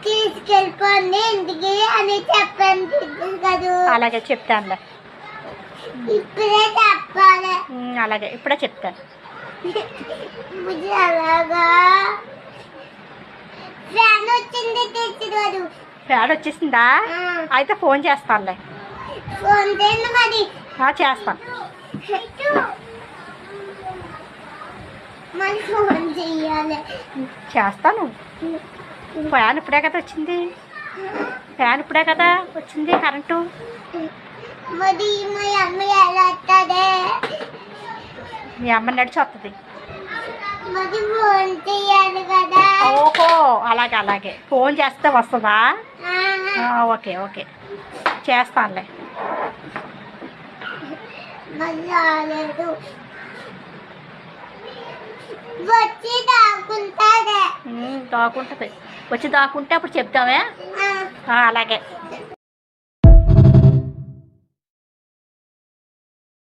తీసుకెళ్ళిపోండి ఇంటికి అని చెప్పండి కదా. అలాగే చెప్తానులే. ఇప్పుడే చెప్పాలి. అలాగే ఇప్పుడే చెప్తాను. అలాగా ఫ్యాన్ వచ్చింది తెచ్చిరాదు. ఫ్యాన్ వచ్చేసిందా? అయితే ఫోన్ చేస్తానులే. ఫోన్ చేయండి మరి. చేస్తాను. మరి ఫోన్ చెయ్యాలి. చేస్తాను. ఫ్యాన్ ఇప్పుడే కదా వచ్చింది. ఫ్యాన్ ఇప్పుడే కదా వచ్చింది కరెంటు. మరి మా అమ్మ ఎలా వస్తుంది? మీ అమ్మ నడిచి వస్తుంది. మరి ఫోన్ చెయ్యాలి కదా. ఓహో అలాగే అలాగే ఫోన్ చేస్తే వస్తుందా? ఓకే ఓకే చేస్తానులే. మరి రాలేదు. వచ్చి దాక్కుంటుంది. దాక్కుంటుంది. వచ్చి దాక్కుంటే అప్పుడు చెప్తామే. అలాగే.